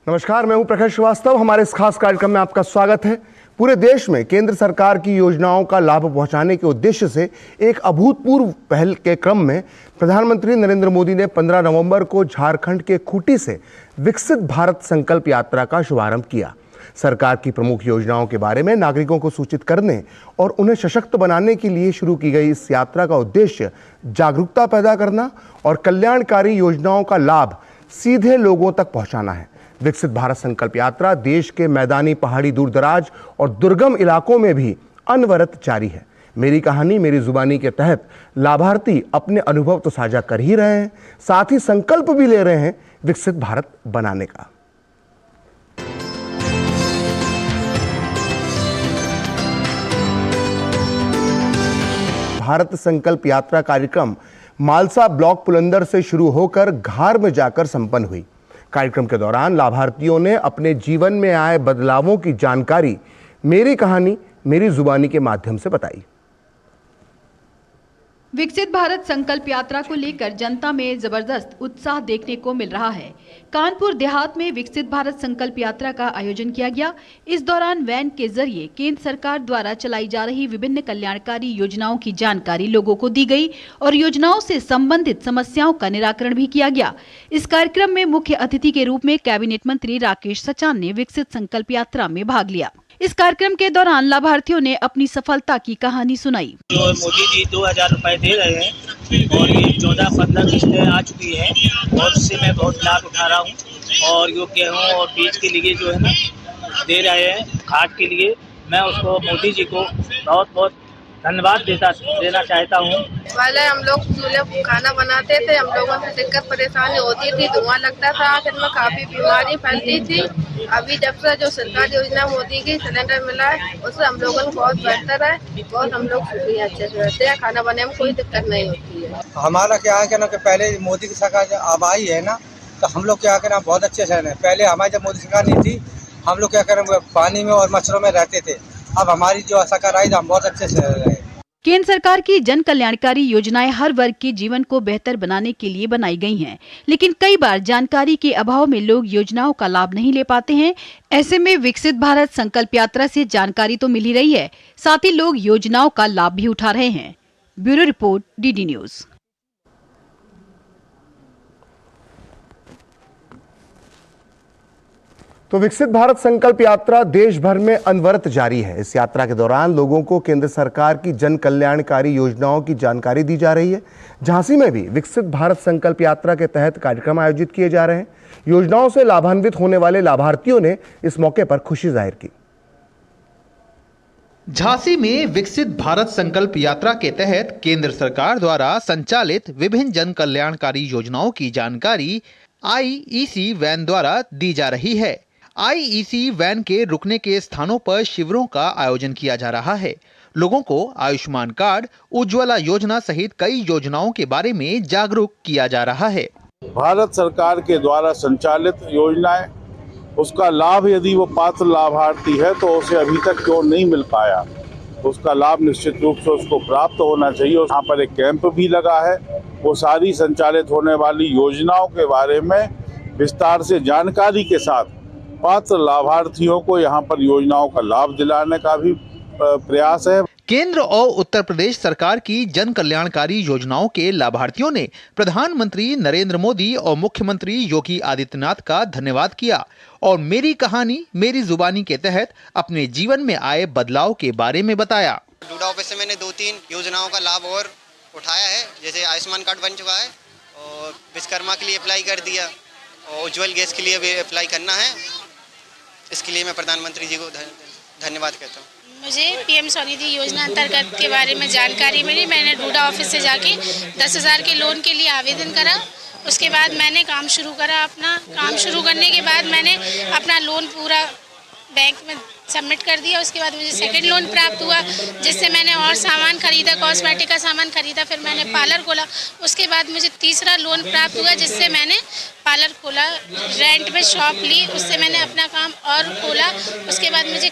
नमस्कार, मैं हूं प्रखर श्रीवास्तव। हमारे इस खास कार्यक्रम में आपका स्वागत है। पूरे देश में केंद्र सरकार की योजनाओं का लाभ पहुंचाने के उद्देश्य से एक अभूतपूर्व पहल के क्रम में प्रधानमंत्री नरेंद्र मोदी ने 15 नवंबर को झारखंड के खूंटी से विकसित भारत संकल्प यात्रा का शुभारंभ किया। सरकार की प्रमुख योजनाओं के बारे में नागरिकों को सूचित करने और उन्हें सशक्त बनाने के लिए शुरू की गई इस यात्रा का उद्देश्य जागरूकता पैदा करना और कल्याणकारी योजनाओं का लाभ सीधे लोगों तक पहुंचाना है। विकसित भारत संकल्प यात्रा देश के मैदानी, पहाड़ी, दूरदराज और दुर्गम इलाकों में भी अनवरत जारी है। मेरी कहानी मेरी जुबानी के तहत लाभार्थी अपने अनुभव तो साझा कर ही रहे हैं, साथ ही संकल्प भी ले रहे हैं विकसित भारत बनाने का। भारत संकल्प यात्रा कार्यक्रम मालसा ब्लॉक पुलंदर से शुरू होकर घार में जाकर संपन्न हुई। कार्यक्रम के दौरान लाभार्थियों ने अपने जीवन में आए बदलावों की जानकारी मेरी कहानी मेरी जुबानी के माध्यम से बताई। विकसित भारत संकल्प यात्रा को लेकर जनता में जबरदस्त उत्साह देखने को मिल रहा है। कानपुर देहात में विकसित भारत संकल्प यात्रा का आयोजन किया गया। इस दौरान वैन के जरिए केंद्र सरकार द्वारा चलाई जा रही विभिन्न कल्याणकारी योजनाओं की जानकारी लोगों को दी गई और योजनाओं से संबंधित समस्याओं का निराकरण भी किया गया। इस कार्यक्रम में मुख्य अतिथि के रूप में कैबिनेट मंत्री राकेश सचान ने विकसित संकल्प यात्रा में भाग लिया। इस कार्यक्रम के दौरान लाभार्थियों ने अपनी सफलता की कहानी सुनाई। जो मोदी जी 2000 रुपए दे रहे हैं और ये 14-15 किस्तें आ चुकी हैं और उससे मैं बहुत लाभ उठा रहा हूँ। और जो गेहूँ और बीज के लिए जो है ना दे रहे हैं, खाद के लिए, मैं उसको मोदी जी को बहुत बहुत धन्यवाद देना चाहता हूँ। पहले हम लोग चूल्हे पर खाना बनाते थे, हम लोगों से दिक्कत परेशानी होती थी, धुआं लगता था, आखिर में काफी बीमारी फैलती थी। अभी जब से जो सरकारी योजना मोदी की सिलेंडर मिला है, उससे हम लोगों को बहुत बेहतर है और हम लोग सुखी अच्छे से रहते हैं। खाना बनाने में कोई दिक्कत नहीं होती है। हमारा क्या है कि पहले मोदी की सरकार जब अब आई है ना, तो हम लोग क्या करें बहुत अच्छे से रहे। पहले हमारी जब मोदी सरकार नहीं थी, हम लोग क्या करें पानी में और मच्छरों में रहते थे। अब हमारी जो सरकार आई, हम बहुत अच्छे से रहे। केंद्र सरकार की जन कल्याणकारी योजनाएं हर वर्ग के जीवन को बेहतर बनाने के लिए बनाई गई हैं, लेकिन कई बार जानकारी के अभाव में लोग योजनाओं का लाभ नहीं ले पाते हैं। ऐसे में विकसित भारत संकल्प यात्रा से जानकारी तो मिल ही रही है, साथ ही लोग योजनाओं का लाभ भी उठा रहे हैं। Bureau report, DD news. तो विकसित भारत संकल्प यात्रा देश भर में अनवरत जारी है। इस यात्रा के दौरान लोगों को केंद्र सरकार की जन कल्याणकारी योजनाओं की जानकारी दी जा रही है। झांसी में भी विकसित भारत संकल्प यात्रा के तहत कार्यक्रम आयोजित किए जा रहे हैं। योजनाओं से लाभान्वित होने वाले लाभार्थियों ने इस मौके पर खुशी जाहिर की। झांसी में विकसित भारत संकल्प यात्रा के तहत केंद्र सरकार द्वारा संचालित विभिन्न जन कल्याणकारी योजनाओं की जानकारी आईईसी वैन द्वारा दी जा रही है। आईईसी वैन के रुकने के स्थानों पर शिविरों का आयोजन किया जा रहा है। लोगों को आयुष्मान कार्ड, उज्ज्वला योजना सहित कई योजनाओं के बारे में जागरूक किया जा रहा है। भारत सरकार के द्वारा संचालित योजनाएं, उसका लाभ यदि वो पात्र लाभार्थी है तो उसे अभी तक क्यों नहीं मिल पाया, उसका लाभ निश्चित रूप से उसको प्राप्त होना चाहिए। यहाँ पर एक कैंप भी लगा है, वो सारी संचालित होने वाली योजनाओं के बारे में विस्तार से जानकारी के साथ पात्र लाभार्थियों को यहाँ पर योजनाओं का लाभ दिलाने का भी प्रयास है। केंद्र और उत्तर प्रदेश सरकार की जन कल्याणकारी योजनाओं के लाभार्थियों ने प्रधानमंत्री नरेंद्र मोदी और मुख्यमंत्री योगी आदित्यनाथ का धन्यवाद किया और मेरी कहानी मेरी जुबानी के तहत अपने जीवन में आए बदलाव के बारे में बताया। डूडा ऑफिस से मैंने 2-3 योजनाओं का लाभ और उठाया है, जैसे आयुष्मान कार्ड बन चुका है और विश्वकर्मा के लिए अप्लाई कर दिया और उज्ज्वल गैस के लिए भी अप्लाई करना है। इसके लिए मैं प्रधानमंत्री जी को धन्यवाद कहता हूँ। मुझे पीएम स्वनिधि योजना अंतर्गत के बारे में जानकारी मिली। मैंने डूडा ऑफिस से जाके 10,000 के लोन के लिए आवेदन करा। उसके बाद मैंने काम शुरू करा। अपना काम शुरू करने के बाद मैंने अपना लोन पूरा बैंक में सबमिट कर दिया। उसके बाद मुझे सेकंड लोन प्राप्त हुआ, जिससे मैंने और सामान खरीदा, कॉस्मेटिक का सामान खरीदा। फिर मैंने पार्लर खोला। उसके बाद मुझे तीसरा लोन प्राप्त हुआ, जिससे मैंने पार्लर खोला, रेंट पे शॉप ली, उससे मैंने अपना काम और खोला। उसके बाद मुझे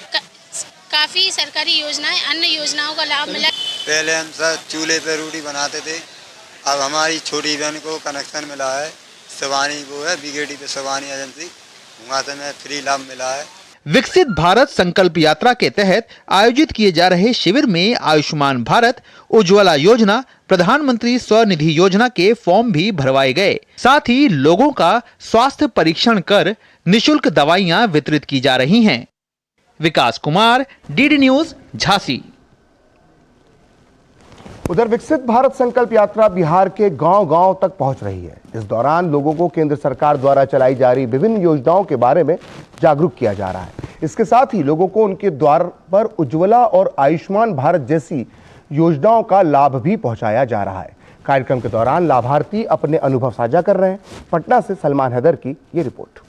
काफ़ी सरकारी योजनाएं, अन्य योजनाओं का लाभ मिला। पहले हम सब चूल्हे पर रोटी बनाते थे, अब हमारी छोटी बहन को कनेक्शन मिला है। शिवानी वो है बीकेडी पे, शिवानी एजेंसी, वहाँ से मैं फ्री लाभ मिला है। विकसित भारत संकल्प यात्रा के तहत आयोजित किए जा रहे शिविर में आयुष्मान भारत, उज्ज्वला योजना, प्रधानमंत्री स्वनिधि योजना के फॉर्म भी भरवाए गए। साथ ही लोगों का स्वास्थ्य परीक्षण कर निशुल्क दवाइयां वितरित की जा रही हैं। विकास कुमार, डीडी न्यूज, झांसी। उधर विकसित भारत संकल्प यात्रा बिहार के गांव-गांव तक पहुंच रही है। इस दौरान लोगों को केंद्र सरकार द्वारा चलाई जा रही विभिन्न योजनाओं के बारे में जागरूक किया जा रहा है। इसके साथ ही लोगों को उनके द्वार पर उज्ज्वला और आयुष्मान भारत जैसी योजनाओं का लाभ भी पहुंचाया जा रहा है। कार्यक्रम के दौरान लाभार्थी अपने अनुभव साझा कर रहे हैं। पटना से सलमान हैदर की ये रिपोर्ट।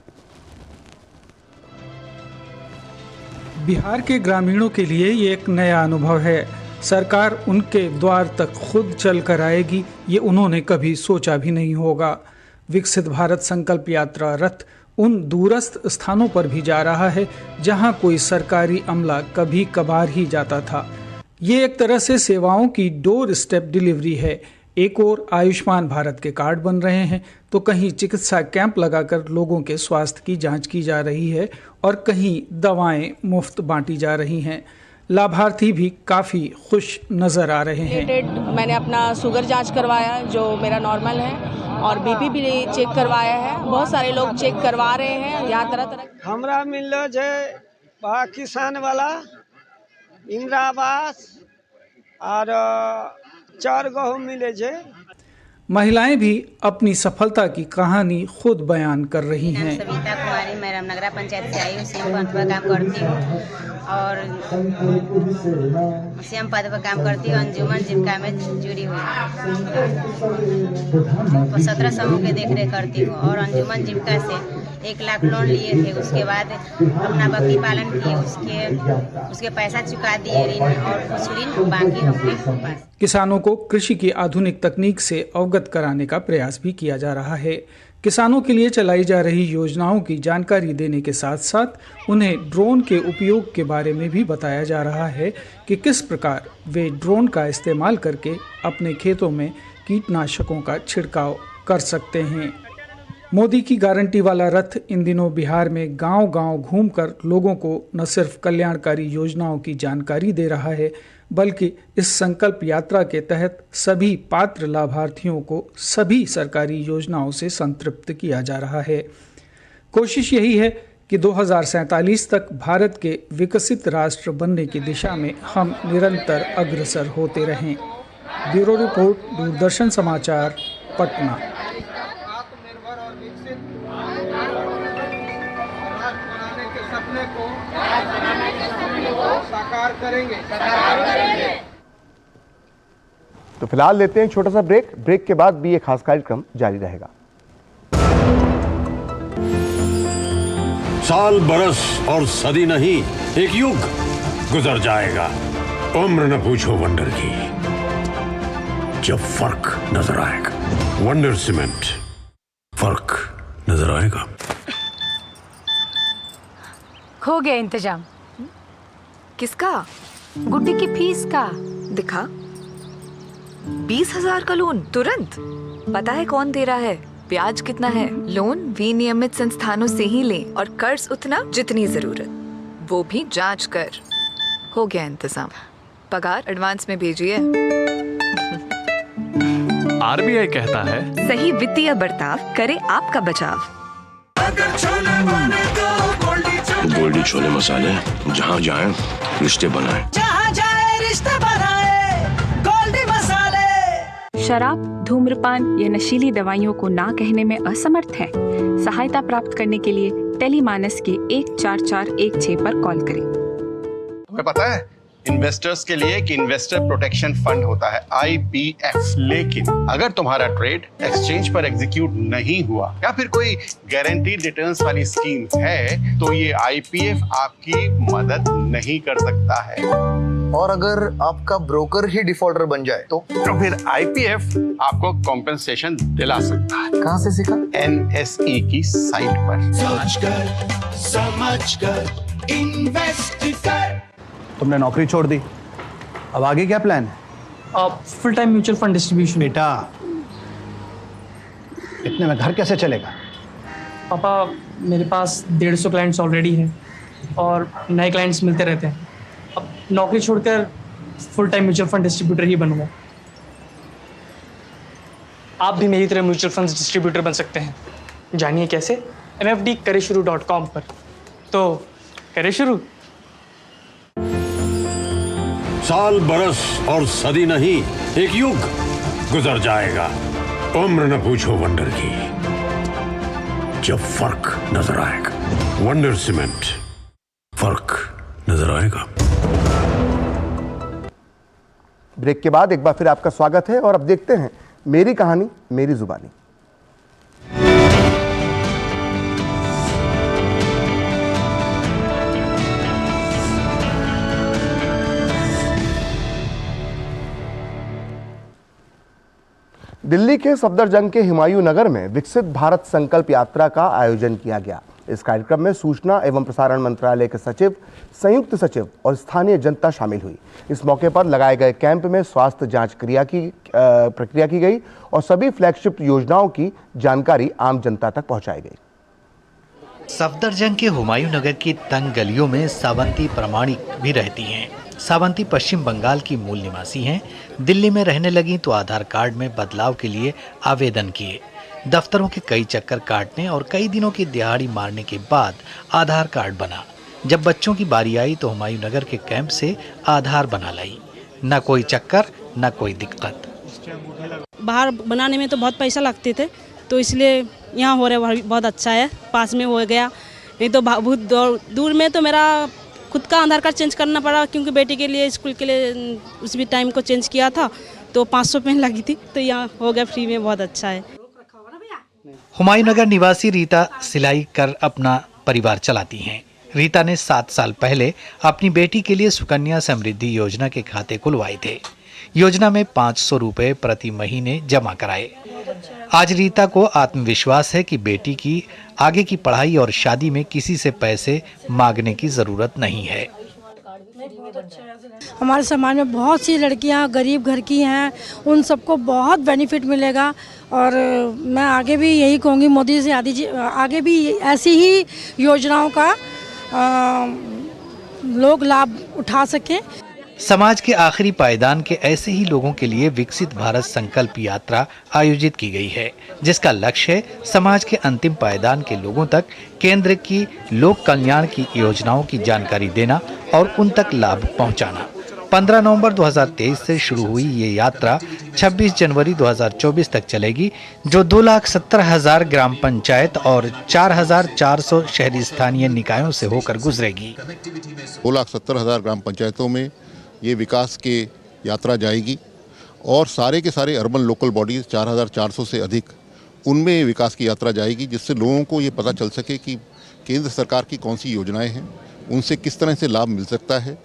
बिहार के ग्रामीणों के लिए ये एक नया अनुभव है। सरकार उनके द्वार तक खुद चल कर आएगी, ये उन्होंने कभी सोचा भी नहीं होगा। विकसित भारत संकल्प यात्रा रथ उन दूरस्थ स्थानों पर भी जा रहा है जहां कोई सरकारी अमला कभी कभार ही जाता था। ये एक तरह से सेवाओं की डोर स्टेप डिलीवरी है। एक और आयुष्मान भारत के कार्ड बन रहे हैं तो कहीं चिकित्सा कैंप लगाकर लोगों के स्वास्थ्य की जांच की जा रही है और कहीं दवाएं मुफ्त बांटी जा रही हैं। लाभार्थी भी काफ़ी खुश नज़र आ रहे हैं। मैंने अपना शुगर जांच करवाया जो मेरा नॉर्मल है और बीपी भी चेक करवाया है। बहुत सारे लोग चेक करवा रहे हैं। यहाँ तरह तरह हमरा मिललो जे किसान वाला इंदिरा आवास और 4 गहूँ मिले जे। महिलाएं भी अपनी सफलता की कहानी खुद बयान कर रही हैं। सविता कुमारी, मैं रामनगरा पंचायत से आई हूँ। सीएम पद पर काम करती हूँ और सीएम पद पर काम करती हूँ। अंजुमन जीविका में जुड़ी हुई 17 समूह के देखरेख करती हूँ और अंजुमन जीविका से 1 लाख लोन लिए थे। उसके बाद अपना बकरी पालन किए, उसके पैसा चुका दिए ऋण और कुछ ऋण बाकी अपने पास। किसानों को कृषि की आधुनिक तकनीक से अवगत कराने का प्रयास भी किया जा रहा है। किसानों के लिए चलाई जा रही योजनाओं की जानकारी देने के साथ साथ उन्हें ड्रोन के उपयोग के बारे में भी बताया जा रहा है कि किस प्रकार वे ड्रोन का इस्तेमाल करके अपने खेतों में कीटनाशकों का छिड़काव कर सकते हैं। मोदी की गारंटी वाला रथ इन दिनों बिहार में गांव-गांव घूमकर लोगों को न सिर्फ कल्याणकारी योजनाओं की जानकारी दे रहा है बल्कि इस संकल्प यात्रा के तहत सभी पात्र लाभार्थियों को सभी सरकारी योजनाओं से संतृप्त किया जा रहा है। कोशिश यही है कि 2047 तक भारत के विकसित राष्ट्र बनने की दिशा में हम निरंतर अग्रसर होते रहें। ब्यूरो रिपोर्ट, दूरदर्शन समाचार, पटना। साकार करेंगे। तो फिलहाल लेते हैं छोटा सा ब्रेक के बाद भी ये खास कार्यक्रम जारी रहेगा। साल, बरस और सदी नहीं, एक युग गुजर जाएगा। उम्र न पूछो वंडर की, जब फर्क नजर आएगा। वंडर सीमेंट, फर्क नजर आएगा। हो गया इंतजाम। किसका? गुड्डी की फीस का। दिखा, 20,000 का लोन तुरंत। पता है कौन दे रहा है, ब्याज कितना है? लोन विनियमित संस्थानों से ही लें और कर्ज उतना जितनी जरूरत, वो भी जांच कर। हो गया इंतजाम। पगार एडवांस में भेजिए। आरबीआई कहता है, सही वित्तीय बर्ताव करे आपका बचाव। गोल्डी छोले मसाले, जहाँ जाए रिश्ते बनाए, जहाँ जाए रिश्ते बनाए, गोल्डी मसाले। शराब, धूम्रपान या नशीली दवाइयों को ना कहने में असमर्थ है? सहायता प्राप्त करने के लिए टेलीमानस के 14416 पर कॉल करें। तुम्हें पता है इन्वेस्टर्स के लिए एक इन्वेस्टर प्रोटेक्शन फंड होता है, IPF। लेकिन अगर तुम्हारा ट्रेड एक्सचेंज पर एग्जीक्यूट नहीं हुआ या फिर कोई गारंटीड रिटर्न्स वाली स्कीम है तो ये IPF आपकी मदद नहीं कर सकता है। और अगर आपका ब्रोकर ही डिफॉल्टर बन जाए तो फिर IPF आपको कॉम्पेंसेशन दिला सकता है। कहाँ से सीखा? NSE की साइट पर। सोच कर, समझ कर, इन्वेस्ट कर। तुमने नौकरी छोड़ दी, अब आगे क्या प्लान है? Full time mutual fund distribution. बेटा, इतने में घर कैसे चलेगा? पापा मेरे पास 150 क्लाइंट्स ऑलरेडी हैं और नए क्लाइंट्स मिलते रहते हैं। अब नौकरी छोड़कर full time mutual fund distributor ही बनूंगा। आप भी मेरी तरह म्यूचुअल फंड डिस्ट्रीब्यूटर बन सकते हैं। जानिए कैसे, mfdkareshuru.com पर। तो करें शुरू। साल बरस और सदी नहीं, एक युग गुजर जाएगा। उम्र न पूछो वंडर की, जब फर्क नजर आएगा। वंडर सीमेंट, फर्क नजर आएगा। ब्रेक के बाद एक बार फिर आपका स्वागत है और अब देखते हैं मेरी कहानी मेरी जुबानी। दिल्ली के सफदरजंग के हुमायूं नगर में विकसित भारत संकल्प यात्रा का आयोजन किया गया। इस कार्यक्रम में सूचना एवं प्रसारण मंत्रालय के सचिव, संयुक्त सचिव और स्थानीय जनता शामिल हुई। इस मौके पर लगाए गए कैंप में स्वास्थ्य जांच प्रक्रिया की गई और सभी फ्लैगशिप योजनाओं की जानकारी आम जनता तक पहुंचाई गई। सफदरजंग के हुमायूं नगर की तंग गलियों में सावंती प्रामाणिक भी रहती हैं। सावंती पश्चिम बंगाल की मूल निवासी हैं। दिल्ली में रहने लगी तो आधार कार्ड में बदलाव के लिए आवेदन किए। दफ्तरों के कई चक्कर काटने और कई दिनों की दिहाड़ी मारने के बाद आधार कार्ड बना। जब बच्चों की बारी आई तो हुमायूं नगर के कैंप से आधार बना लाई। न कोई चक्कर न कोई दिक्कत। बाहर बनाने में तो बहुत पैसा लगते थे, तो इसलिए यहाँ हो रहा है, बहुत अच्छा है, पास में हो गया। नहीं तो बहुत दूर में तो मेरा खुद का आधार कार्ड चेंज करना पड़ा, क्योंकि बेटी के लिए स्कूल के लिए उस भी टाइम को चेंज किया था तो 500 पेन लगी थी, तो यहाँ हो गया फ्री में, बहुत अच्छा है। हुमायूं नगर निवासी रीता सिलाई कर अपना परिवार चलाती हैं। रीता ने 7 साल पहले अपनी बेटी के लिए सुकन्या समृद्धि योजना के खाते खुलवाए थे। योजना में 500 रुपए प्रति महीने जमा कराए। आज रीता को आत्मविश्वास है कि बेटी की आगे की पढ़ाई और शादी में किसी से पैसे मांगने की जरूरत नहीं है। हमारे समाज में बहुत सी लड़कियां गरीब घर की हैं, उन सबको बहुत बेनिफिट मिलेगा और मैं आगे भी यही कहूँगी मोदी से आगे भी ऐसी ही योजनाओं का लोग लाभ उठा सकें। समाज के आखिरी पायदान के ऐसे ही लोगों के लिए विकसित भारत संकल्प यात्रा आयोजित की गई है, जिसका लक्ष्य है समाज के अंतिम पायदान के लोगों तक केंद्र की लोक कल्याण की योजनाओं की जानकारी देना और उन तक लाभ पहुंचाना। 15 नवंबर 2023 से शुरू हुई ये यात्रा 26 जनवरी 2024 तक चलेगी, जो 2,70,000 ग्राम पंचायत और 4,400 शहरी स्थानीय निकायों से होकर गुजरेगी। 2,70,000 ग्राम पंचायतों में ये विकास की यात्रा जाएगी और सारे के सारे अर्बन लोकल बॉडीज़ 4,400 से अधिक, उनमें विकास की यात्रा जाएगी, जिससे लोगों को ये पता चल सके कि केंद्र सरकार की कौन सी योजनाएं हैं, उनसे किस तरह से लाभ मिल सकता है,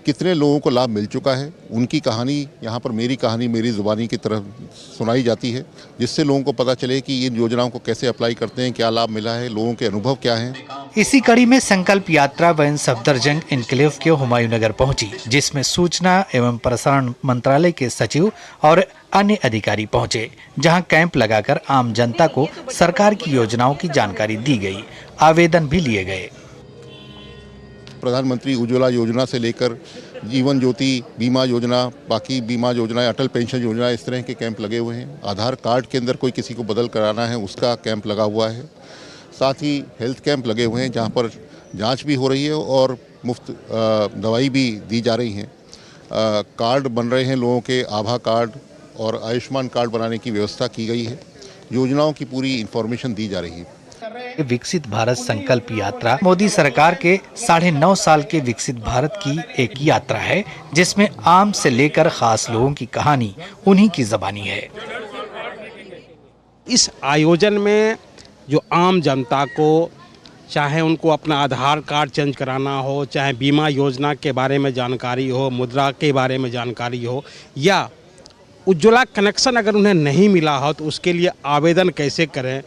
कितने लोगों को लाभ मिल चुका है। उनकी कहानी यहाँ पर मेरी कहानी मेरी ज़ुबानी की तरह सुनाई जाती है, जिससे लोगों को पता चले कि इन योजनाओं को कैसे अप्लाई करते हैं, क्या लाभ मिला है, लोगों के अनुभव क्या हैं। इसी कड़ी में संकल्प यात्रा वैन सफदरजंग एन्क्लेव के हुमायूं नगर पहुंची, जिसमें सूचना एवं प्रसारण मंत्रालय के सचिव और अन्य अधिकारी पहुंचे, जहां कैंप लगाकर आम जनता को सरकार की योजनाओं की जानकारी दी गई। आवेदन भी लिए गए। प्रधानमंत्री उज्ज्वला योजना से लेकर जीवन ज्योति बीमा योजना, बाकी बीमा योजनाएं, अटल पेंशन योजना, इस तरह के कैंप लगे हुए हैं। आधार कार्ड के अंदर कोई किसी को बदल कराना है, उसका कैंप लगा हुआ है। साथ ही हेल्थ कैंप लगे हुए हैं, जहां पर जांच भी हो रही है और मुफ्त दवाई भी दी जा रही हैं। कार्ड बन रहे हैं लोगों के, आभा कार्ड और आयुष्मान कार्ड बनाने की व्यवस्था की गई है। योजनाओं की पूरी इन्फॉर्मेशन दी जा रही है। विकसित भारत संकल्प यात्रा मोदी सरकार के 9.5 साल के विकसित भारत की एक यात्रा है, जिसमें आम से लेकर खास लोगों की कहानी उन्हीं की ज़बानी है। इस आयोजन में जो आम जनता को, चाहे उनको अपना आधार कार्ड चेंज कराना हो, चाहे बीमा योजना के बारे में जानकारी हो, मुद्रा के बारे में जानकारी हो, या उज्ज्वला कनेक्शन अगर उन्हें नहीं मिला हो तो उसके लिए आवेदन कैसे करें,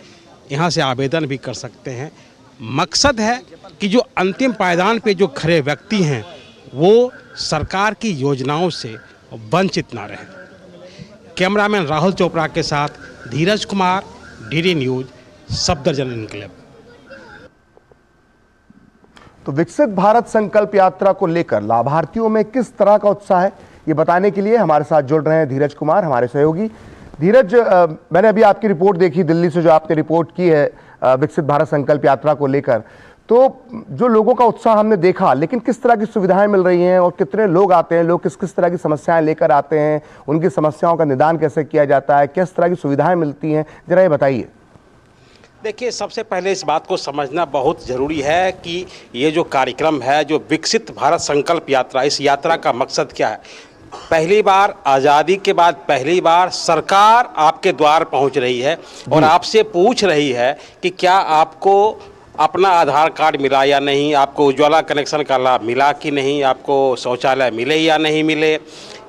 यहाँ से आवेदन भी कर सकते हैं। मकसद है कि जो अंतिम पायदान पे जो खड़े व्यक्ति हैं वो सरकार की योजनाओं से वंचित ना रहें। कैमरामैन राहुल चोपड़ा के साथ Dheeraj Kumar, DD News, Safdarjung Enclave. तो विकसित भारत संकल्प यात्रा को लेकर लाभार्थियों में किस तरह का उत्साह है, ये बताने के लिए हमारे साथ जुड़ रहे हैं धीरज कुमार, हमारे सहयोगी। धीरज, मैंने अभी आपकी रिपोर्ट देखी दिल्ली से, जो आपने रिपोर्ट की है विकसित भारत संकल्प यात्रा को लेकर, तो जो लोगों का उत्साह हमने देखा, लेकिन किस तरह की सुविधाएं मिल रही हैं और कितने लोग आते हैं, लोग किस किस तरह की समस्याएं लेकर आते हैं, उनकी समस्याओं का निदान कैसे किया जाता है, किस तरह की सुविधाएं मिलती हैं, जरा ये बताइए। देखिए, सबसे पहले इस बात को समझना बहुत ज़रूरी है कि ये जो कार्यक्रम है, जो विकसित भारत संकल्प यात्रा, इस यात्रा का मकसद क्या है। पहली बार आज़ादी के बाद पहली बार सरकार आपके द्वार पहुंच रही है और आपसे पूछ रही है कि क्या आपको अपना आधार कार्ड मिला या नहीं, आपको उज्ज्वला कनेक्शन का लाभ मिला कि नहीं, आपको शौचालय मिले या नहीं मिले,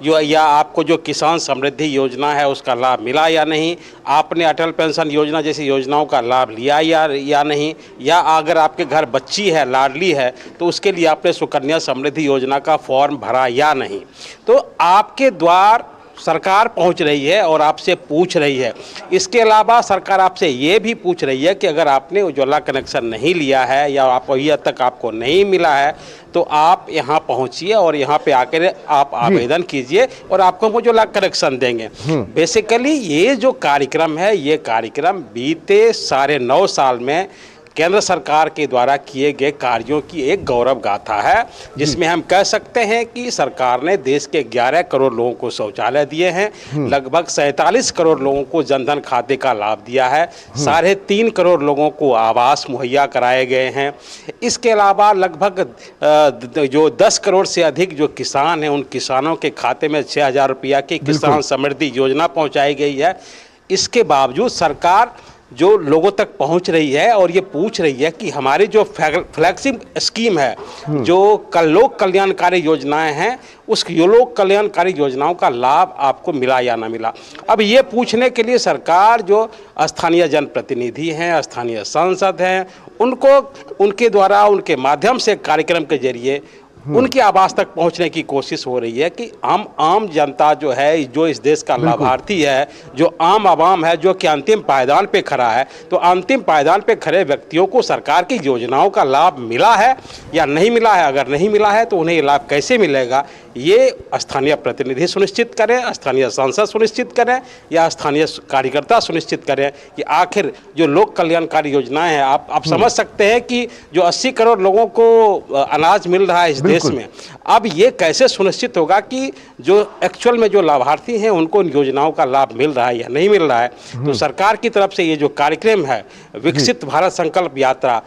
या आपको जो किसान समृद्धि योजना है उसका लाभ मिला या नहीं, आपने अटल पेंशन योजना जैसी योजनाओं का लाभ लिया या नहीं, या अगर आपके घर बच्ची है, लाडली है, तो उसके लिए आपने सुकन्या समृद्धि योजना का फॉर्म भरा या नहीं। तो आपके द्वार सरकार पहुंच रही है और आपसे पूछ रही है। इसके अलावा सरकार आपसे ये भी पूछ रही है कि अगर आपने उज्ज्वला कनेक्शन नहीं लिया है या आपको अभी तक आपको नहीं मिला है, तो आप यहाँ पहुँचिए और यहाँ पे आकर आप आवेदन कीजिए और आपको हम उज्ज्वला कनेक्शन देंगे। बेसिकली ये जो कार्यक्रम है, ये कार्यक्रम बीते 9.5 साल में केंद्र सरकार के द्वारा किए गए कार्यों की एक गौरव गाथा है, जिसमें हम कह सकते हैं कि सरकार ने देश के 11 करोड़ लोगों को शौचालय दिए हैं, लगभग 47 करोड़ लोगों को जनधन खाते का लाभ दिया है, 3.5 करोड़ लोगों को आवास मुहैया कराए गए हैं। इसके अलावा लगभग जो 10 करोड़ से अधिक जो किसान हैं, उन किसानों के खाते में 6,000 रुपया की किसान समृद्धि योजना पहुँचाई गई है। इसके बावजूद सरकार जो लोगों तक पहुंच रही है और ये पूछ रही है कि हमारी जो फ्लैगशिप स्कीम है, जो लोक कल्याणकारी योजनाएं हैं, उस लोक कल्याणकारी योजनाओं का लाभ आपको मिला या ना मिला। अब ये पूछने के लिए सरकार जो स्थानीय जनप्रतिनिधि हैं, स्थानीय सांसद हैं, उनको उनके द्वारा, उनके माध्यम से कार्यक्रम के जरिए उनकी आवाज़ तक पहुंचने की कोशिश हो रही है कि आम जनता जो है, जो इस देश का लाभार्थी है, जो आम आवाम है, जो कि अंतिम पायदान पे खड़ा है, तो अंतिम पायदान पे खड़े व्यक्तियों को सरकार की योजनाओं का लाभ मिला है या नहीं मिला है। अगर नहीं मिला है तो उन्हें ये लाभ कैसे मिलेगा, ये स्थानीय प्रतिनिधि सुनिश्चित करें, स्थानीय सांसद सुनिश्चित करें या स्थानीय कार्यकर्ता सुनिश्चित करें कि आखिर जो लोक कल्याणकारी योजनाएं हैं, आप समझ सकते हैं कि जो 80 करोड़ लोगों को अनाज मिल रहा है इस देश में, अब ये कैसे सुनिश्चित होगा कि जो एक्चुअल में जो लाभार्थी हैं उनको इन योजनाओं का लाभ मिल रहा है या नहीं मिल रहा है। तो सरकार की तरफ से ये जो कार्यक्रम है विकसित भारत संकल्प यात्रा,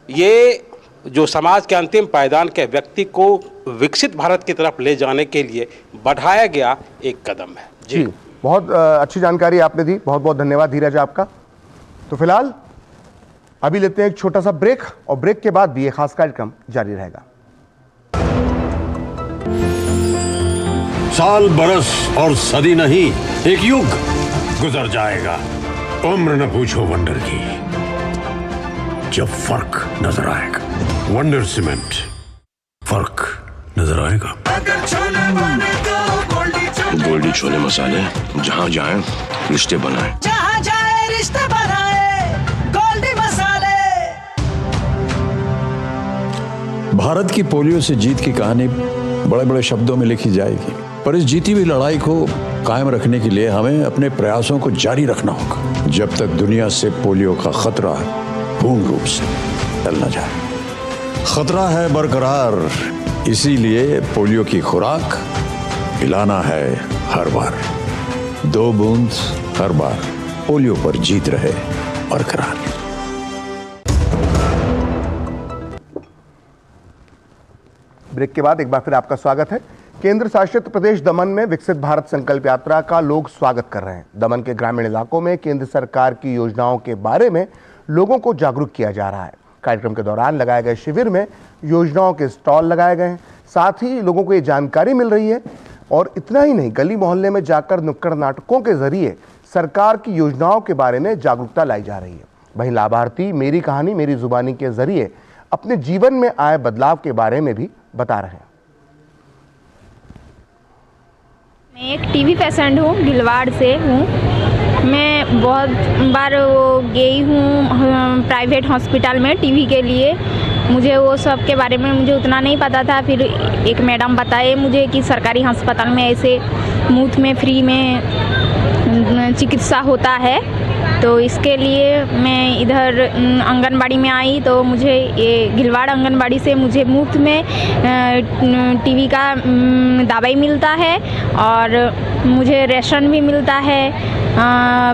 ये जो समाज के अंतिम पायदान के व्यक्ति को विकसित भारत की तरफ ले जाने के लिए बढ़ाया गया एक कदम है। जी, बहुत अच्छी जानकारी आपने दी, बहुत बहुत धन्यवाद धीरज आपका। तो फिलहाल अभी लेते हैं एक छोटा सा ब्रेक और ब्रेक के बाद भी ये खास कार्यक्रम जारी रहेगा। साल, बरस और सदी नहीं, एक युग गुजर जाएगा। उम्र न पूछो वंडर की, जब फर्क नजर आएगा। वंडर सीमेंट, फर्क नजर आएगा। गोल्डी छोले मसाले, जहाँ जाए रिश्ते बनाए, जहाँ जाए रिश्ते बनाए, गोल्डी मसाले। भारत की पोलियो से जीत की कहानी बड़े बड़े शब्दों में लिखी जाएगी, पर इस जीती हुई लड़ाई को कायम रखने के लिए हमें अपने प्रयासों को जारी रखना होगा, जब तक दुनिया से पोलियो का खतरा पूर्ण रूप से टल न जाए। खतरा है बरकरार, इसीलिए पोलियो की खुराक पिलाना है हर बार। 2 बूंद हर बार, पोलियो पर जीत रहे बरकरार। ब्रेक के बाद एक बार फिर आपका स्वागत है। केंद्र शासित प्रदेश दमन में विकसित भारत संकल्प यात्रा का लोग स्वागत कर रहे हैं। दमन के ग्रामीण इलाकों में केंद्र सरकार की योजनाओं के बारे में लोगों को जागरूक किया जा रहा है। कार्यक्रम के दौरान लगाए गए शिविर में योजनाओं के स्टॉल लगाए गए हैं, साथ ही लोगों को ये जानकारी मिल रही है। और इतना ही नहीं, गली मोहल्ले में जाकर नुक्कड़ नाटकों के जरिए सरकार की योजनाओं के बारे में जागरूकता लाई जा रही है। वहीं लाभार्थी मेरी कहानी मेरी जुबानी के जरिए अपने जीवन में आए बदलाव के बारे में भी बता रहे हैं। मैं एक टीबी पेशेंट हूँ, भिलवाड़ से हूँ। मैं बहुत बार गई हूँ प्राइवेट हॉस्पिटल में टीबी के लिए, मुझे वो सब के बारे में मुझे उतना नहीं पता था। फिर एक मैडम बताए मुझे कि सरकारी अस्पताल में ऐसे मुफ्त में फ्री में चिकित्सा होता है, तो इसके लिए मैं इधर आंगनबाड़ी में आई। तो मुझे ये गिलवाड़ आंगनबाड़ी से मुझे मुफ्त में टीबी का दवाई मिलता है और मुझे राशन भी मिलता है,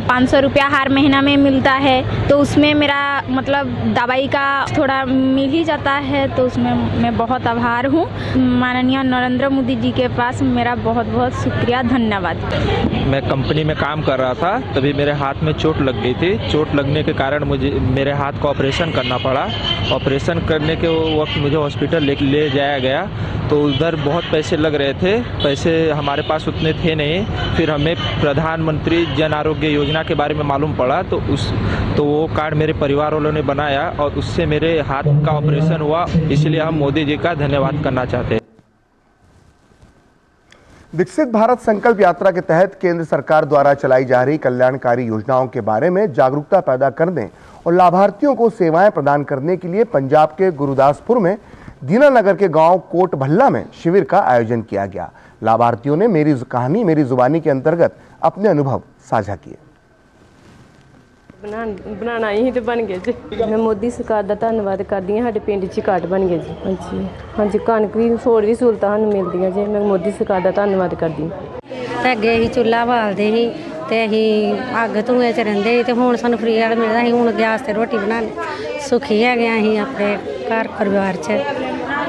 500 रुपया हर महीना में मिलता है। तो उसमें मेरा मतलब दवाई का थोड़ा मिल ही जाता है, तो उसमें मैं बहुत आभार हूँ। माननीय नरेंद्र मोदी जी के पास मेरा बहुत बहुत शुक्रिया, धन्यवाद। मैं कंपनी में काम कर रहा था, तभी मेरे हाथ में चोट लग गई थी। चोट लगने के कारण मुझे मेरे हाथ का ऑपरेशन करना पड़ा। ऑपरेशन करने के वक्त मुझे हॉस्पिटल ले जाया गया, तो उधर बहुत पैसे लग रहे थे। पैसे हमारे पास उतने थे नहीं। फिर हमें प्रधानमंत्री जन आरोग्य योजना के बारे में मालूम पड़ा, तो वो कार्ड मेरे परिवार वालों ने बनाया और उससे मेरे हाथ का ऑपरेशन हुआ। इसलिए हम मोदी जी का धन्यवाद करना चाहते हैं। विकसित भारत संकल्प यात्रा के तहत केंद्र सरकार द्वारा चलाई जा रही कल्याणकारी योजनाओं के बारे में जागरूकता पैदा करने और लाभार्थियों को सेवाएं प्रदान करने के लिए पंजाब के गुरुदासपुर में दीनानगर के गांव कोट भल्ला में शिविर का आयोजन किया गया। लाभार्थियों ने मेरी कहानी मेरी जुबानी के अंतर्गत अपने अनुभव साझा किए। बनाना ही तो बन गए जी। मैं मोदी सरकार का धन्यवाद करती हूँ। साडे पिंड च कार्ड बन गए जी। हाँ जी, कणक भी होर भी सहूलतां सानूं मिलदियां जी। मैं मोदी सरकार का धन्यवाद करती हूँ। अगे असीं चुल्हा बालते ही ते असीं अग धुएं च रहिंदे ही ते हुण सानूं फ्री वाला मिलदा। असीं हुण गैस ते रोटी बनाने सुखी हैगे असीं अपने घर परिवार च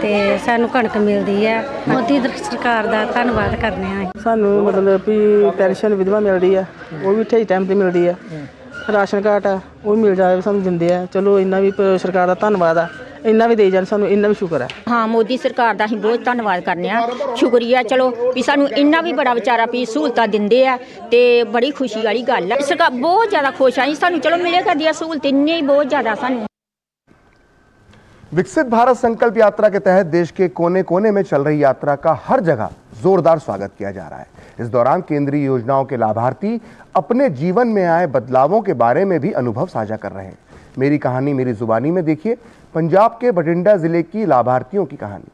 ते सानूं कणक मिलदी है। मोदी सरकार का धन्यवाद करने आं। सानूं मतलब भी पेंशन विधवा मिलदी है, वो भी ठीक टाइम ते मिलदी है। राशन कार्ड है वो मिल जाए सानूं दिंदे आ। चलो इन्ना भी सरकार का धन्नवाद है, इन्ना भी दे जान सानूं इन्ना भी शुक्र है। हाँ, मोदी सरकार का असीं बहुत धन्नवाद करने आ, शुक्रिया। चलो भी सानूं इन्ना भी बड़ा विचारा भी सहूलतां दिंदे आ ते बड़ी खुशी वाली गल है। सरकार बहुत ज़्यादा खुश आई सानूं। चलो मिले करदियां सहूलत इन्नी बहुत ज़्यादा सानूं। विकसित भारत संकल्प यात्रा के तहत देश के कोने कोने में चल रही यात्रा का हर जगह जोरदार स्वागत किया जा रहा है। इस दौरान केंद्रीय योजनाओं के लाभार्थी अपने जीवन में आए बदलावों के बारे में भी अनुभव साझा कर रहे हैं। मेरी कहानी मेरी जुबानी में देखिए पंजाब के बठिंडा जिले की लाभार्थियों की कहानी।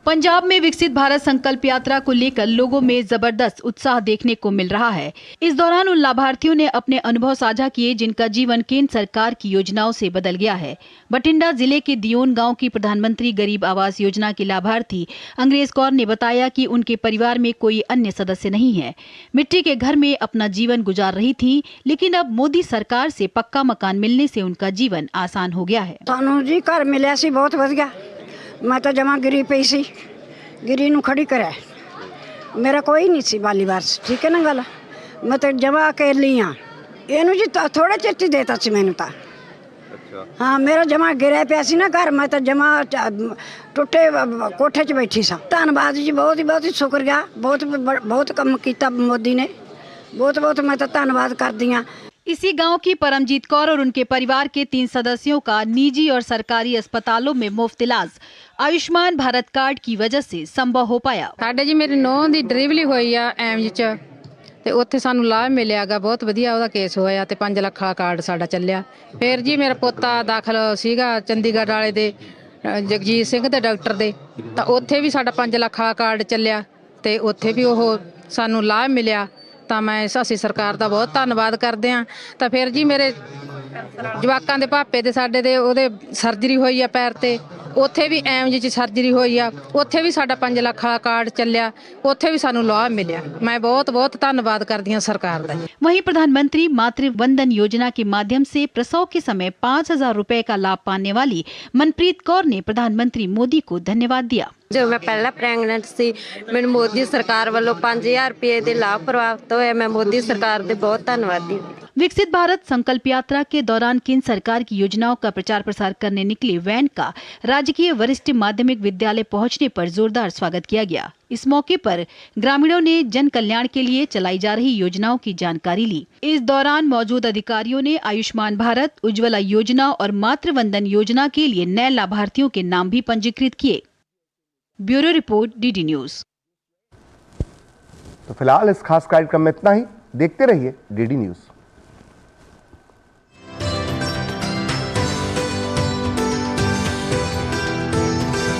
पंजाब में विकसित भारत संकल्प यात्रा को लेकर लोगों में जबरदस्त उत्साह देखने को मिल रहा है। इस दौरान उन लाभार्थियों ने अपने अनुभव साझा किए जिनका जीवन केंद्र सरकार की योजनाओं से बदल गया है। बठिंडा जिले के दियोन गांव की प्रधानमंत्री गरीब आवास योजना की लाभार्थी अंग्रेज कौर ने बताया कि उनके परिवार में कोई अन्य सदस्य नहीं है। मिट्टी के घर में अपना जीवन गुजार रही थी, लेकिन अब मोदी सरकार से पक्का मकान मिलने से उनका जीवन आसान हो गया है। सानू जी घर मिले सी बहुत वधिया। मैं तो जमा गिरी पई सी, गिरी नूं खड़ी करे। मेरा कोई नहीं सी बाली वारस, ठीक है ना गल। मैं तो जमा अकेली हाँ। इनू जी थोड़े चिट्ठी देता सी मैनू तो। हाँ, मेरा जमा गिरे पिया सी ना घर। मैं तो जमा टुटे कोठे च बैठी सा। धन्नवाद जी, बहुत ही शुक्रिया। बहुत कम किया मोदी ने। बहुत मैं तो धन्नवाद करदी हाँ। इसी गांव की परमजीत कौर और उनके परिवार के 3 सदस्यों का निजी और सरकारी अस्पतालों में मुफ्त इलाज आयुष्मान भारत कार्ड की वजह से संभव हो पाया। साडे जी मेरी नौं दी डिलीवरी हुई आ एम्स च ते उत्थे सानू लाभ मिलियागा। बहुत वधिया ओहदा केस होया ते 5 ਲੱਖ ਦਾ कार्ड साडा ਚੱਲਿਆ। फिर जी मेरा पोता दाखल सीगा चंडीगढ़ वाले दे जगजीत सिंह दे डॉक्टर दे, ਤਾਂ ਉੱਥੇ ਵੀ ਸਾਡਾ 5 ਲੱਖ ਦਾ कार्ड ਚੱਲਿਆ ਤੇ ਉੱਥੇ ਵੀ ਉਹ ਸਾਨੂੰ ਲਾਭ ਮਿਲਿਆ। ਤਾਂ ਮੈਂ ਅਸੀਂ ਸਰਕਾਰ ਦਾ ਬਹੁਤ ਧੰਨਵਾਦ ਕਰਦੇ ਆਂ। ਤਾਂ ਫਿਰ ਜੀ ਮੇਰੇ ਜਵਾਕਾਂ ਦੇ ਭਾਪੇ ਦੇ ਸਾਡੇ ਦੇ ਉਹਦੇ ਸਰਜਰੀ ਹੋਈ ਆ ਪੈਰ ਤੇ, ਉੱਥੇ भी एम्स च सर्जरी हुई आ, ਉੱਥੇ भी ਸਾਡਾ 5 ਲੱਖ ਦਾ कार्ड ਚੱਲਿਆ, ਉੱਥੇ भी ਸਾਨੂੰ ਲਾਭ ਮਿਲਿਆ। मैं बहुत धन्यवाद करती हूं सरकार का। वहीं प्रधानमंत्री मातृ वंदन योजना के माध्यम से प्रसव के समय 5,000 रुपए का लाभ पाने वाली मनप्रीत कौर ने प्रधानमंत्री मोदी को धन्यवाद दिया। जो मैं पहला प्रेगनेंट सी, मैंने मोदी सरकार वालों 5,000 रुपए के लाभ प्राप्त हुए। मैं मोदी सरकार के बहुत धन्यवादी। विकसित भारत संकल्प यात्रा के दौरान केंद्र सरकार की योजनाओं का प्रचार प्रसार करने निकले वैन का राजकीय वरिष्ठ माध्यमिक विद्यालय पहुंचने पर जोरदार स्वागत किया गया। इस मौके पर ग्रामीणों ने जन कल्याण के लिए चलाई जा रही योजनाओं की जानकारी ली। इस दौरान मौजूद अधिकारियों ने आयुष्मान भारत, उज्ज्वला योजना और मातृ वंदन योजना के लिए नए लाभार्थियों के नाम भी पंजीकृत किए। Bureau report, DD news. तो फिलहाल इस खास कार्यक्रम में इतना ही। देखते रहिए डीडी न्यूज।